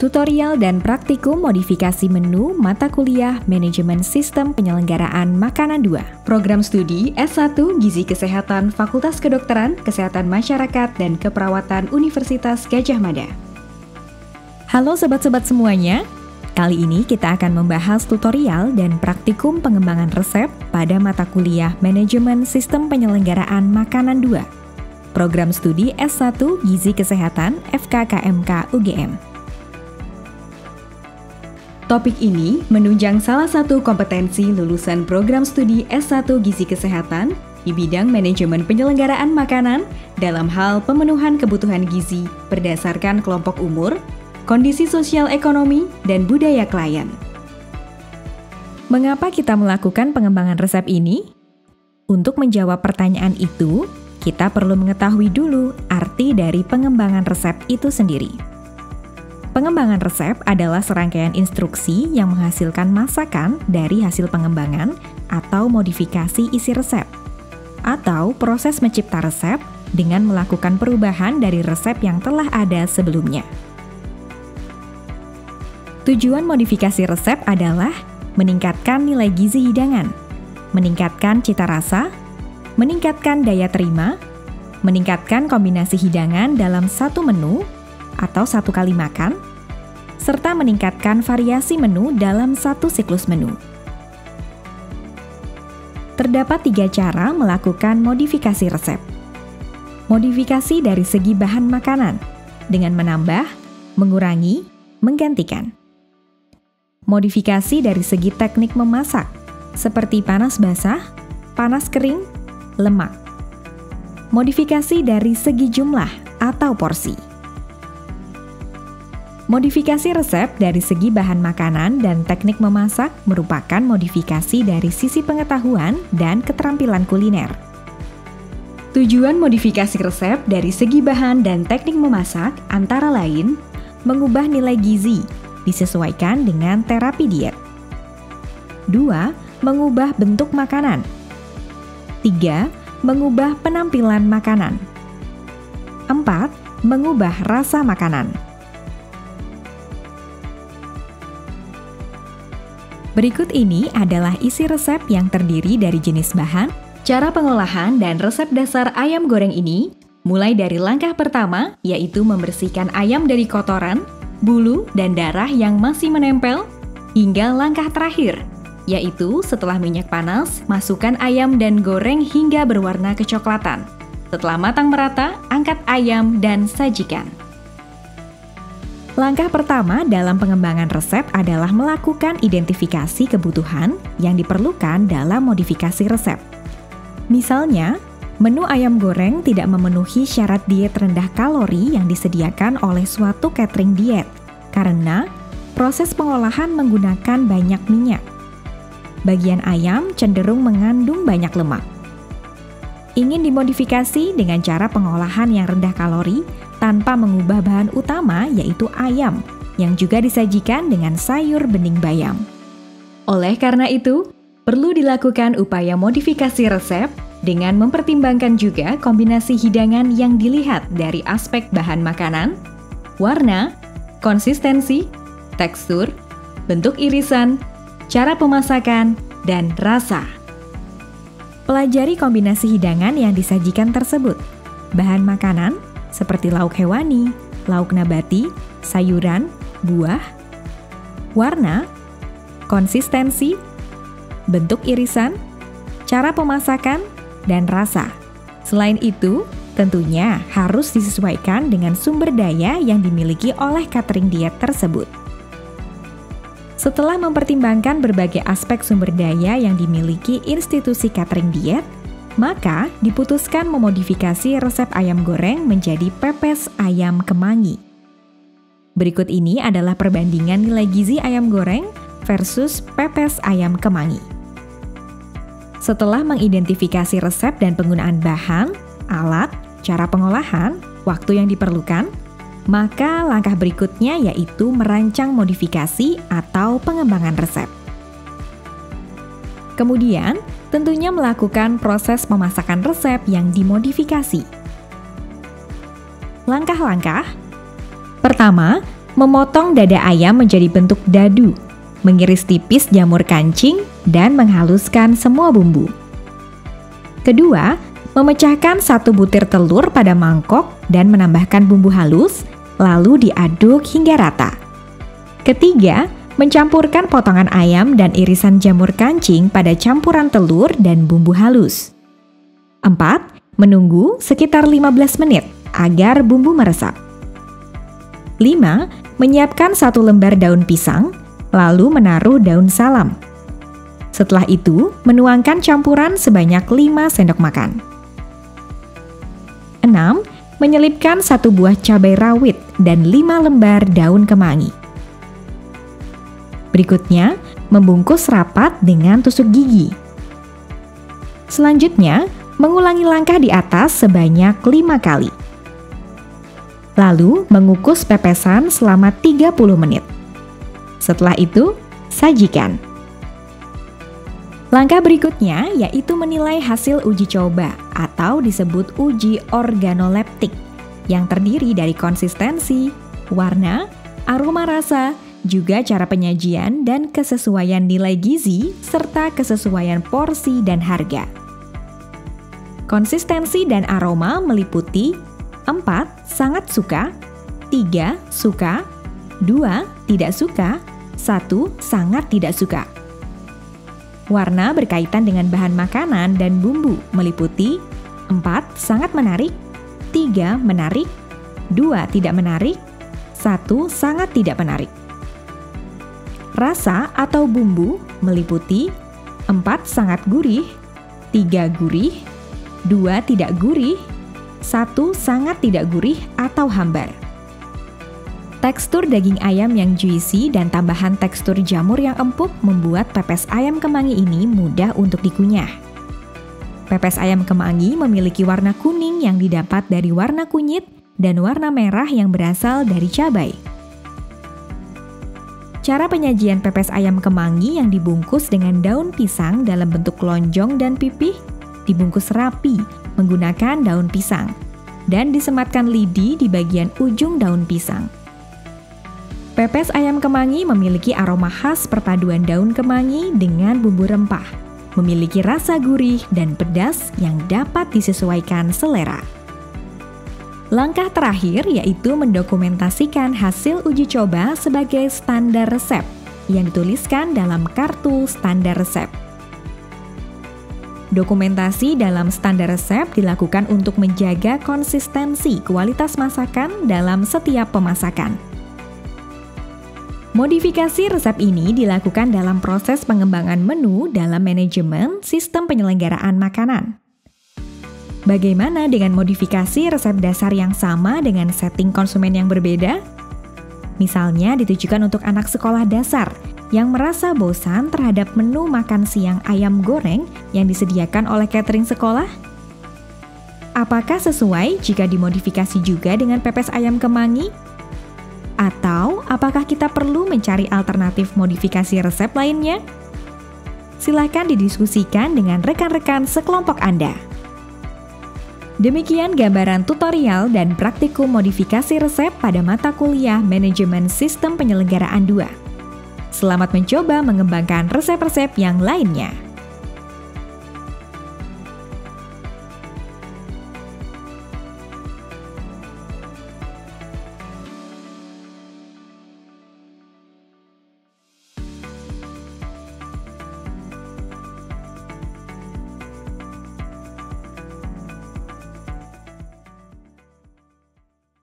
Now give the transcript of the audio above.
Tutorial dan praktikum modifikasi menu mata kuliah Manajemen Sistem Penyelenggaraan Makanan 2. Program studi S1 Gizi Kesehatan Fakultas Kedokteran, Kesehatan Masyarakat, dan Keperawatan Universitas Gadjah Mada. Halo sobat-sobat semuanya, kali ini kita akan membahas tutorial dan praktikum pengembangan resep pada mata kuliah Manajemen Sistem Penyelenggaraan Makanan 2. Program studi S1 Gizi Kesehatan FKKMK UGM. Topik ini menunjang salah satu kompetensi lulusan program studi S1 Gizi Kesehatan di bidang manajemen penyelenggaraan makanan dalam hal pemenuhan kebutuhan gizi berdasarkan kelompok umur, kondisi sosial ekonomi, dan budaya klien. Mengapa kita melakukan pengembangan resep ini? Untuk menjawab pertanyaan itu, kita perlu mengetahui dulu arti dari pengembangan resep itu sendiri. Pengembangan resep adalah serangkaian instruksi yang menghasilkan masakan dari hasil pengembangan atau modifikasi isi resep, atau proses mencipta resep dengan melakukan perubahan dari resep yang telah ada sebelumnya. Tujuan modifikasi resep adalah meningkatkan nilai gizi hidangan, meningkatkan cita rasa, meningkatkan daya terima, meningkatkan kombinasi hidangan dalam satu menu atau satu kali makan, serta meningkatkan variasi menu dalam satu siklus menu. Terdapat 3 cara melakukan modifikasi resep. Modifikasi dari segi bahan makanan, dengan menambah, mengurangi, menggantikan. Modifikasi dari segi teknik memasak, seperti panas basah, panas kering, lemak. Modifikasi dari segi jumlah atau porsi. Modifikasi resep dari segi bahan makanan dan teknik memasak merupakan modifikasi dari sisi pengetahuan dan keterampilan kuliner. Tujuan modifikasi resep dari segi bahan dan teknik memasak antara lain mengubah nilai gizi disesuaikan dengan terapi diet. 2. Mengubah bentuk makanan. 3. Mengubah penampilan makanan. 4. Mengubah rasa makanan. Berikut ini adalah isi resep yang terdiri dari jenis bahan, cara pengolahan, dan resep dasar ayam goreng ini, mulai dari langkah pertama, yaitu membersihkan ayam dari kotoran, bulu, dan darah yang masih menempel, hingga langkah terakhir, yaitu setelah minyak panas, masukkan ayam dan goreng hingga berwarna kecoklatan. Setelah matang merata, angkat ayam dan sajikan. Langkah pertama dalam pengembangan resep adalah melakukan identifikasi kebutuhan yang diperlukan dalam modifikasi resep. Misalnya, menu ayam goreng tidak memenuhi syarat diet rendah kalori yang disediakan oleh suatu catering diet karena proses pengolahan menggunakan banyak minyak. Bagian ayam cenderung mengandung banyak lemak. Ingin dimodifikasi dengan cara pengolahan yang rendah kalori tanpa mengubah bahan utama yaitu ayam yang juga disajikan dengan sayur bening bayam. Oleh karena itu, perlu dilakukan upaya modifikasi resep dengan mempertimbangkan juga kombinasi hidangan yang dilihat dari aspek bahan makanan, warna, konsistensi, tekstur, bentuk irisan, cara pemasakan, dan rasa. Pelajari kombinasi hidangan yang disajikan tersebut. Bahan makanan seperti lauk hewani, lauk nabati, sayuran, buah, warna, konsistensi, bentuk irisan, cara pemasakan, dan rasa. Selain itu, tentunya harus disesuaikan dengan sumber daya yang dimiliki oleh catering diet tersebut. Setelah mempertimbangkan berbagai aspek sumber daya yang dimiliki institusi catering diet, maka diputuskan memodifikasi resep ayam goreng menjadi pepes ayam kemangi. Berikut ini adalah perbandingan nilai gizi ayam goreng versus pepes ayam kemangi. Setelah mengidentifikasi resep dan penggunaan bahan, alat, cara pengolahan, waktu yang diperlukan, maka langkah berikutnya yaitu merancang modifikasi atau pengembangan resep. Kemudian, tentunya melakukan proses pemasakan resep yang dimodifikasi. Langkah-langkah. Pertama, memotong dada ayam menjadi bentuk dadu, mengiris tipis jamur kancing, dan menghaluskan semua bumbu. Kedua, memecahkan 1 butir telur pada mangkok dan menambahkan bumbu halus, lalu diaduk hingga rata. Ketiga, mencampurkan potongan ayam dan irisan jamur kancing pada campuran telur dan bumbu halus. 4. Menunggu sekitar 15 menit agar bumbu meresap. 5. Menyiapkan 1 lembar daun pisang, lalu menaruh daun salam. Setelah itu, menuangkan campuran sebanyak 5 sendok makan. 6. Menyelipkan 1 buah cabai rawit dan 5 lembar daun kemangi. Berikutnya, membungkus rapat dengan tusuk gigi. Selanjutnya, mengulangi langkah di atas sebanyak 5 kali. Lalu, mengukus pepesan selama 30 menit. Setelah itu, sajikan. Langkah berikutnya yaitu menilai hasil uji coba atau disebut uji organoleptik yang terdiri dari konsistensi, warna, aroma rasa, juga cara penyajian dan kesesuaian nilai gizi serta kesesuaian porsi dan harga. Konsistensi dan aroma meliputi 4. Sangat suka, 3. Suka, 2. Tidak suka, 1. Sangat tidak suka. Warna berkaitan dengan bahan makanan dan bumbu meliputi 4. Sangat menarik, 3. Menarik, 2. Tidak menarik, 1. Sangat tidak menarik. Rasa atau bumbu meliputi 4. Sangat gurih, 3. Gurih, 2. Tidak gurih, 1. Sangat tidak gurih atau hambar. Tekstur daging ayam yang juicy dan tambahan tekstur jamur yang empuk membuat pepes ayam kemangi ini mudah untuk dikunyah. Pepes ayam kemangi memiliki warna kuning yang didapat dari warna kunyit dan warna merah yang berasal dari cabai. Cara penyajian pepes ayam kemangi yang dibungkus dengan daun pisang dalam bentuk lonjong dan pipih, dibungkus rapi menggunakan daun pisang, dan disematkan lidi di bagian ujung daun pisang. Pepes ayam kemangi memiliki aroma khas perpaduan daun kemangi dengan bumbu rempah, memiliki rasa gurih dan pedas yang dapat disesuaikan selera. Langkah terakhir yaitu mendokumentasikan hasil uji coba sebagai standar resep yang dituliskan dalam kartu standar resep. Dokumentasi dalam standar resep dilakukan untuk menjaga konsistensi kualitas masakan dalam setiap pemasakan. Modifikasi resep ini dilakukan dalam proses pengembangan menu dalam manajemen sistem penyelenggaraan makanan. Bagaimana dengan modifikasi resep dasar yang sama dengan setting konsumen yang berbeda? Misalnya ditujukan untuk anak sekolah dasar yang merasa bosan terhadap menu makan siang ayam goreng yang disediakan oleh catering sekolah? Apakah sesuai jika dimodifikasi juga dengan pepes ayam kemangi? Atau apakah kita perlu mencari alternatif modifikasi resep lainnya? Silakan didiskusikan dengan rekan-rekan sekelompok Anda. Demikian gambaran tutorial dan praktikum modifikasi resep pada mata kuliah Manajemen Sistem Penyelenggaraan 2. Selamat mencoba mengembangkan resep-resep yang lainnya.